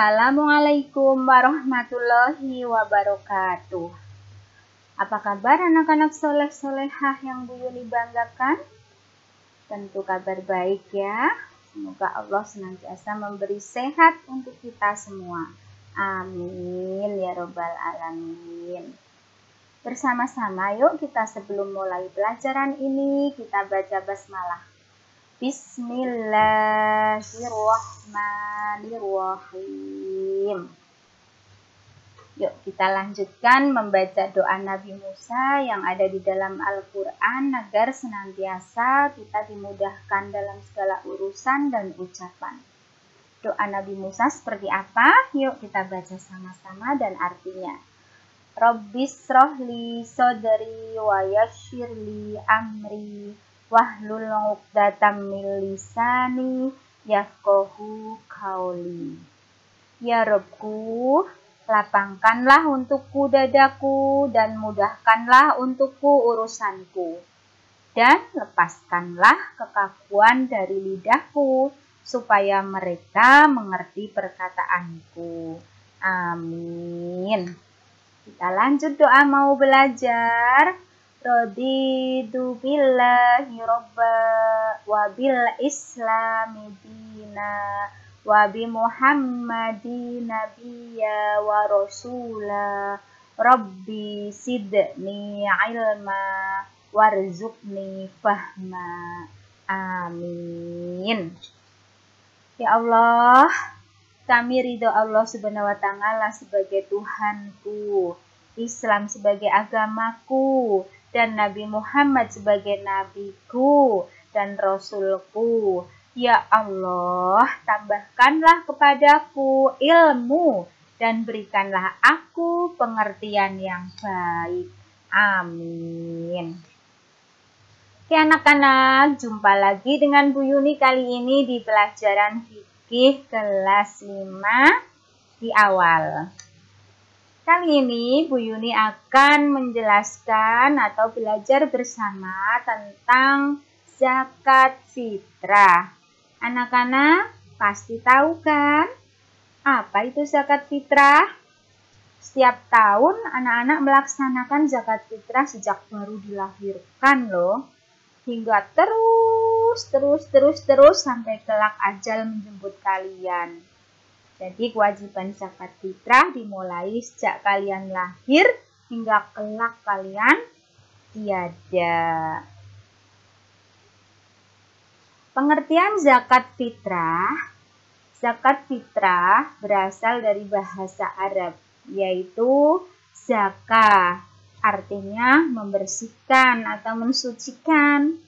Assalamualaikum warahmatullahi wabarakatuh. Apa kabar anak-anak soleh-solehah yang Bu Yuni banggakan? Tentu kabar baik ya. Semoga Allah senantiasa memberi sehat untuk kita semua. Amin ya robbal alamin. Bersama-sama yuk kita sebelum mulai pelajaran ini kita baca basmalah. Bismillahirrahmanirrahim. Yuk kita lanjutkan membaca doa Nabi Musa yang ada di dalam Al-Quran agar senantiasa kita dimudahkan dalam segala urusan dan ucapan. Doa Nabi Musa seperti apa? Yuk kita baca sama-sama dan artinya. Rabbisrohli sodri wa yassirli amri wahlul 'uqdatam min lisani yafqahu qauli. Ya Rabbku, lapangkanlah untukku dadaku dan mudahkanlah untukku urusanku. Dan lepaskanlah kekakuan dari lidahku supaya mereka mengerti perkataanku. Amin. Kita lanjut doa mau belajar. Raditu billahi robba wa bil islami dina wa bi muhammadin nabiyya wa rasula rabbi sidni ilma warzuqni fahma. Amin. Ya Allah, kami ridho Allah subhanahu wa ta'ala sebagai Tuhanku, Islam sebagai agamaku, dan Nabi Muhammad sebagai nabiku dan rasulku. Ya Allah, tambahkanlah kepadaku ilmu dan berikanlah aku pengertian yang baik. Amin. Oke anak-anak, jumpa lagi dengan Bu Yuni kali ini di pelajaran fikih kelas 5 di awal. Kali ini Bu Yuni akan menjelaskan atau belajar bersama tentang zakat fitrah. Anak-anak pasti tahu kan apa itu zakat fitrah? Setiap tahun anak-anak melaksanakan zakat fitrah sejak baru dilahirkan loh. Hingga terus sampai kelak ajal menjemput kalian. Jadi kewajiban zakat fitrah dimulai sejak kalian lahir hingga kelak kalian tiada. Pengertian zakat fitrah. Zakat fitrah berasal dari bahasa Arab, yaitu zakah. Artinya membersihkan atau mensucikan.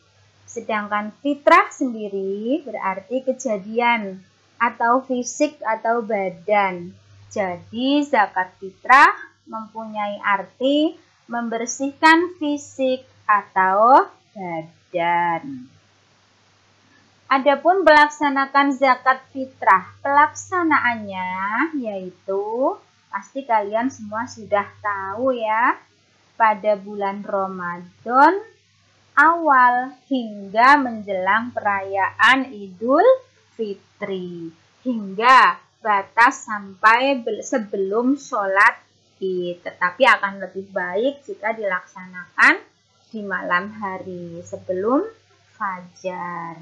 Sedangkan fitrah sendiri berarti kejadian atau fisik atau badan. Jadi zakat fitrah mempunyai arti membersihkan fisik atau badan. Adapun melaksanakan zakat fitrah, pelaksanaannya yaitu pasti kalian semua sudah tahu ya, pada bulan Ramadan awal hingga menjelang perayaan Idul Fitri, hingga batas sampai sebelum sholat Id. Tetapi akan lebih baik jika dilaksanakan di malam hari sebelum fajar.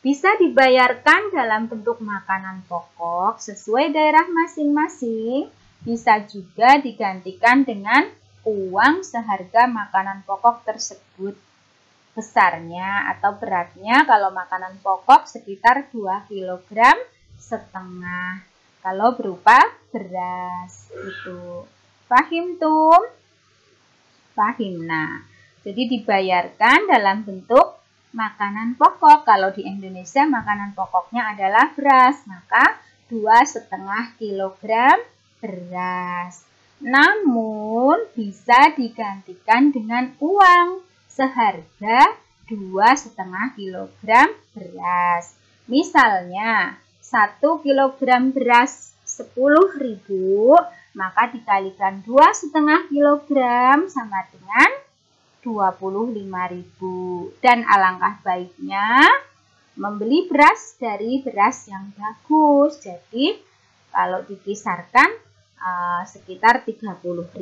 Bisa dibayarkan dalam bentuk makanan pokok sesuai daerah masing-masing. Bisa juga digantikan dengan uang seharga makanan pokok tersebut. Besarnya atau beratnya kalau makanan pokok sekitar 2,5 kg kalau berupa beras itu. Fahim tum? Fahimna. Jadi dibayarkan dalam bentuk makanan pokok. Kalau di Indonesia makanan pokoknya adalah beras, maka 2,5 kg beras. Namun bisa digantikan dengan uang seharga 2,5 kg beras. Misalnya 1 kg beras 10.000, maka dikalikan 2,5 kg sama dengan 25.000. Dan alangkah baiknya membeli beras dari beras yang bagus. Jadi Kalau dikisarkan sekitar 30.000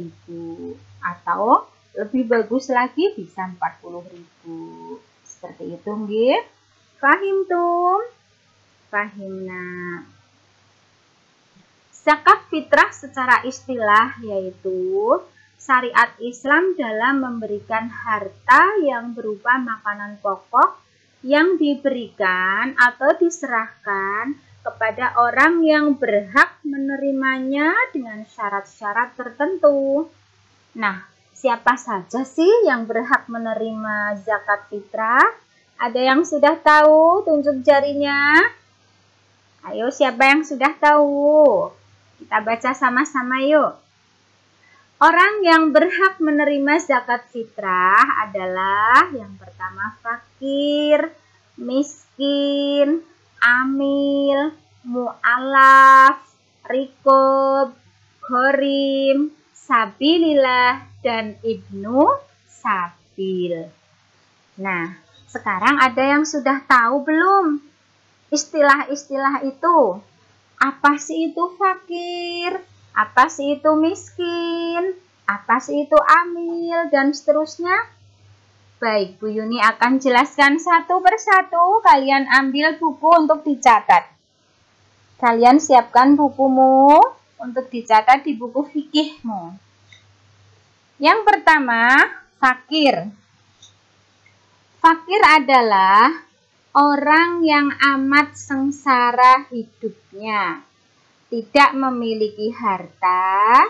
atau lebih bagus lagi bisa 40.000. Seperti itu nggih. Fahim tum? Fahim nak. Zakat fitrah secara istilah yaitu syariat Islam dalam memberikan harta yang berupa makanan pokok yang diberikan atau diserahkan kepada orang yang berhak menerimanya dengan syarat-syarat tertentu. Nah, siapa saja sih yang berhak menerima zakat fitrah? Ada yang sudah tahu? Tunjuk jarinya. Ayo, siapa yang sudah tahu? Kita baca sama-sama yuk. Orang yang berhak menerima zakat fitrah adalah yang pertama fakir, miskin, amil, mu'alaf, rikob, ghorim, sabilillah, dan ibnu sabil. Nah, sekarang ada yang sudah tahu belum istilah-istilah itu? Apa sih itu fakir? Apa sih itu miskin? Apa sih itu amil? Dan seterusnya. Baik, Bu Yuni akan jelaskan satu persatu. Kalian ambil buku untuk dicatat. Kalian siapkan bukumu untuk dicatat di buku fikihmu. Yang pertama, fakir. Fakir adalah orang yang amat sengsara hidupnya, tidak memiliki harta,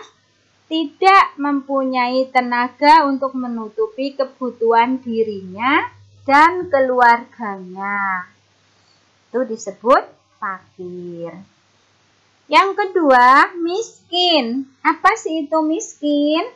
tidak mempunyai tenaga untuk menutupi kebutuhan dirinya dan keluarganya. Itu disebut fakir. Yang kedua, miskin. Apa sih itu miskin?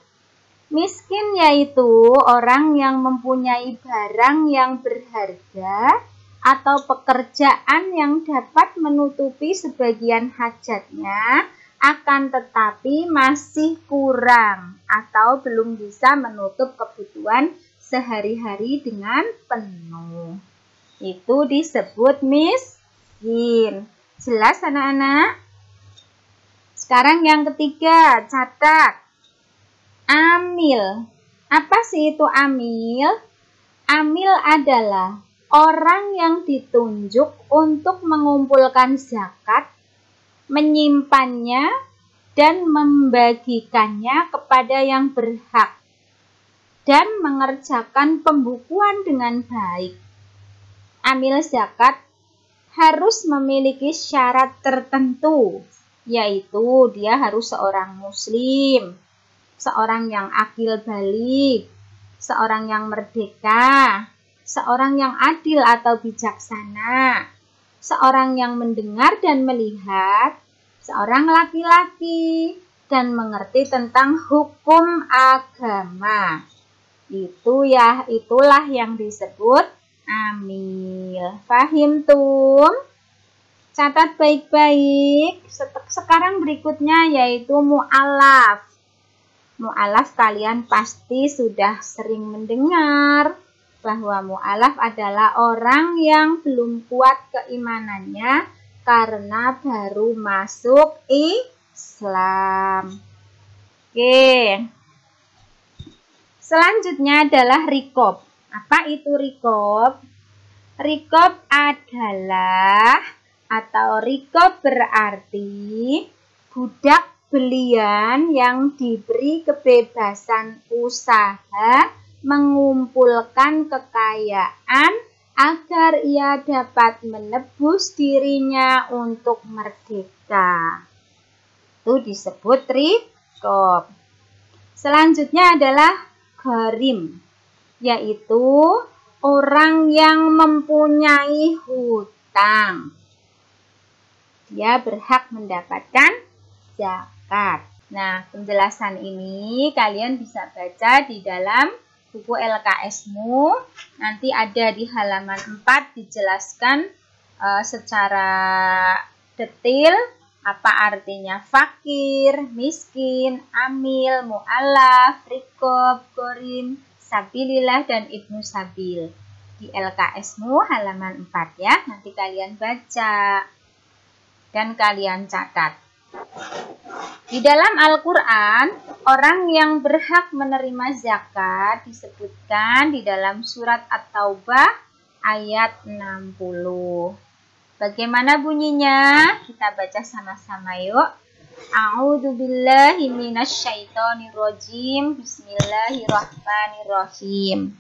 Miskin yaitu orang yang mempunyai barang yang berharga atau pekerjaan yang dapat menutupi sebagian hajatnya, akan tetapi masih kurang atau belum bisa menutup kebutuhan sehari-hari dengan penuh. Itu disebut miskin. Jelas anak-anak? Sekarang yang ketiga, catat. Amil. Apa sih itu amil? Amil adalah orang yang ditunjuk untuk mengumpulkan zakat, menyimpannya, dan membagikannya kepada yang berhak, dan mengerjakan pembukuan dengan baik. Amil zakat harus memiliki syarat tertentu, yaitu dia harus seorang muslim, seorang yang akil baligh, seorang yang merdeka, seorang yang adil atau bijaksana, seorang yang mendengar dan melihat, seorang laki-laki, dan mengerti tentang hukum agama. Itulah yang disebut amil. Fahim tum? Catat baik-baik. Sekarang berikutnya yaitu mu'alaf. Mu'alaf kalian pasti sudah sering mendengar bahwa mu'alaf adalah orang yang belum kuat keimanannya karena baru masuk Islam. Oke. Selanjutnya adalah rikob. Apa itu rikob? Rikob adalah atau rikob berarti budak belian yang diberi kebebasan usaha mengumpulkan kekayaan agar ia dapat menebus dirinya untuk merdeka. Itu disebut rikob. Selanjutnya adalah ghorim, yaitu orang yang mempunyai hutang. Dia berhak mendapatkan zakat. Nah, penjelasan ini kalian bisa baca di dalam buku LKS-mu. Nanti ada di halaman 4 dijelaskan secara detail apa artinya fakir, miskin, amil, mu'alaf, rikob, ghorim, sabilillah, dan ibnu sabil. Di LKS-mu halaman 4 ya. Nanti kalian baca dan kalian catat. Di dalam Al-Quran, orang yang berhak menerima zakat disebutkan di dalam surat At-Taubah ayat 60. Bagaimana bunyinya? Kita baca sama-sama yuk. A'udzubillahi minasyaitonirrajim. Bismillahirrahmanirrahim.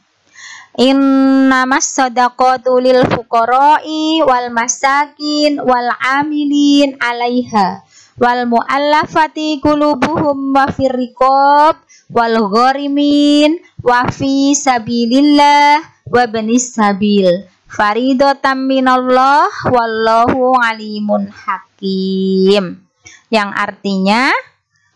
Innamas shadaqatu lil fuqara'i wal masakin wal amilin 'alaiha wal mu'allafati qulubuhum wa fir riqab wal gharimin wa fi sabilillah wa banis sabil faridatan minallah wallahu alimun hakim. Yang artinya,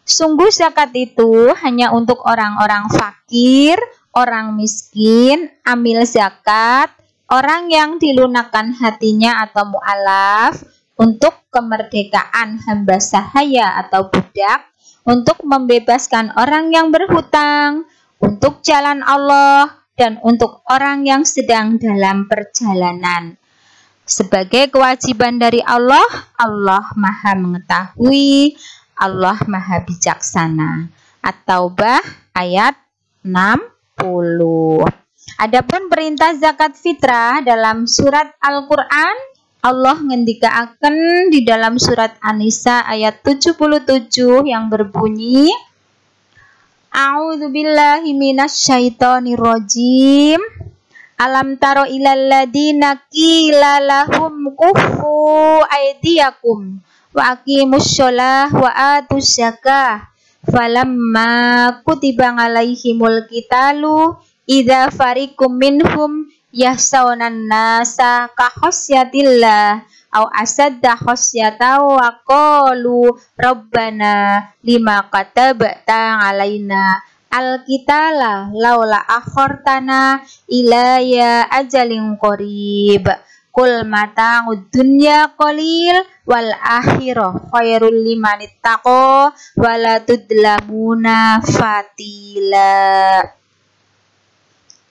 sungguh zakat itu hanya untuk orang-orang fakir, orang miskin, amil zakat, orang yang dilunakkan hatinya atau mu'alaf, untuk kemerdekaan hamba sahaya atau budak, untuk membebaskan orang yang berhutang, untuk jalan Allah, dan untuk orang yang sedang dalam perjalanan. Sebagai kewajiban dari Allah, Allah Maha Mengetahui, Allah Maha Bijaksana. At-Taubah ayat 60. Adapun perintah zakat fitrah dalam surat Al-Quran, Allah ngendikaaken di dalam surat An-Nisa ayat 77 yang berbunyi, A'udzubillahi minasyaitonirrajim. Alam taro ilal ladina qila lahum kuffu aydiyakum wa aqimus shalah wa atuz zakah falamma kutiba alaihimul qitalu idza fariqum minhum yahsaunan nasa ka khasyatillah au asadda khasyata wa qalu rabbana lima katabta alaina al-qitala laula akhartana ila ya ajalin qarib kul mata'ud dunya qalil wal akhirah khairul liman ittaqa wala tudlamuna fatila.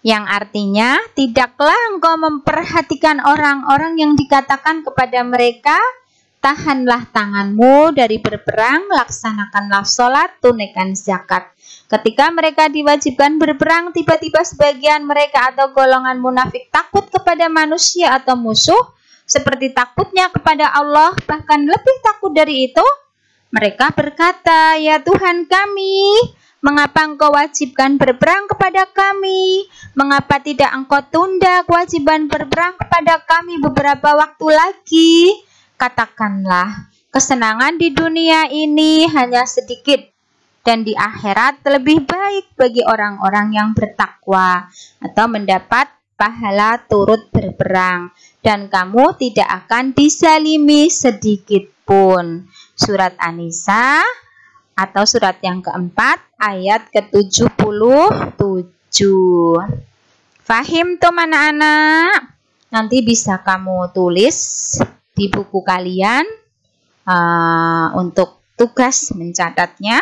Yang artinya, tidaklah engkau memperhatikan orang-orang yang dikatakan kepada mereka, tahanlah tanganmu dari berperang, laksanakanlah sholat, tunaikan zakat. Ketika mereka diwajibkan berperang, tiba-tiba sebagian mereka atau golongan munafik takut kepada manusia atau musuh, seperti takutnya kepada Allah, bahkan lebih takut dari itu. Mereka berkata, ya Tuhan kami, mengapa engkau wajibkan berperang kepada kami? Mengapa tidak engkau tunda kewajiban berperang kepada kami beberapa waktu lagi? Katakanlah, kesenangan di dunia ini hanya sedikit, dan di akhirat lebih baik bagi orang-orang yang bertakwa atau mendapat pahala turut berperang, dan kamu tidak akan disalimi sedikit pun. Surat An-Nisa atau surat yang keempat ayat ke-77. Fahim tuh anak-anak? Nanti bisa kamu tulis di buku kalian untuk tugas mencatatnya.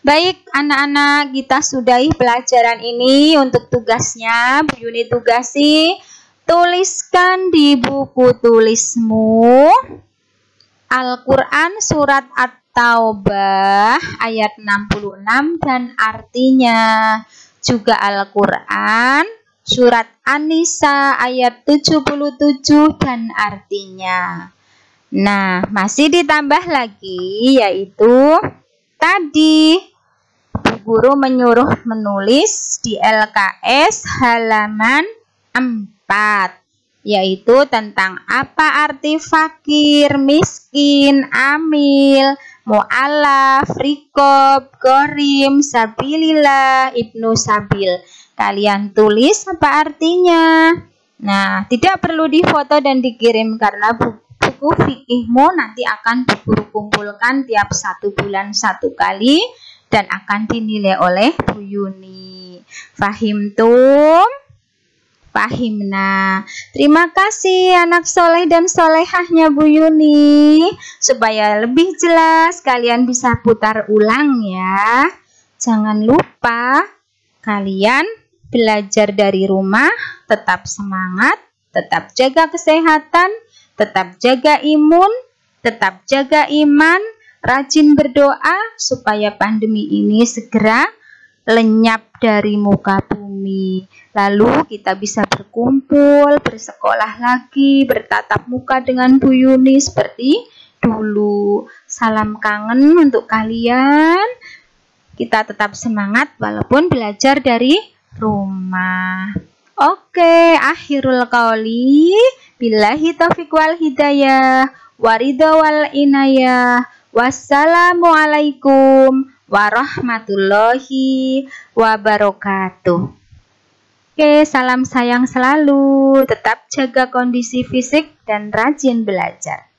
Baik anak-anak, kita sudahi pelajaran ini. Untuk tugasnya, Bu Yuni tugasi, tuliskan di buku tulismu Al-Quran surat At-Taubah ayat 66 dan artinya. Juga Al-Quran surat An-Nisa ayat 77 dan artinya. Nah, masih ditambah lagi, yaitu tadi Bu Guru menyuruh menulis di LKS halaman 4, yaitu tentang apa arti fakir, miskin, amil, mu'alaf, rikob, gorim, sabilillah, ibnu sabil. Kalian tulis apa artinya. Nah, tidak perlu difoto dan dikirim karena buku fikihmu nanti akan Bu Guru kumpulkan tiap 1 bulan 1 kali dan akan dinilai oleh Bu Yuni. Fahim tum? Fahimna. Terima kasih anak soleh dan solehahnya Bu Yuni. Supaya lebih jelas kalian bisa putar ulang ya. Jangan lupa kalian belajar dari rumah, tetap semangat, tetap jaga kesehatan, tetap jaga imun, Tetap jaga iman, rajin berdoa supaya pandemi ini segera lenyap dari muka bumi. Lalu kita bisa berkumpul, bersekolah lagi, bertatap muka dengan Bu Yuni seperti dulu. Salam kangen untuk kalian. Kita tetap semangat walaupun belajar dari rumah. Oke, akhirul qauli. Billahi taufiq wal hidayah. Waridha wal inayah. Wassalamualaikum warahmatullahi wabarakatuh. Oke, salam sayang selalu. Tetap jaga kondisi fisik dan rajin belajar.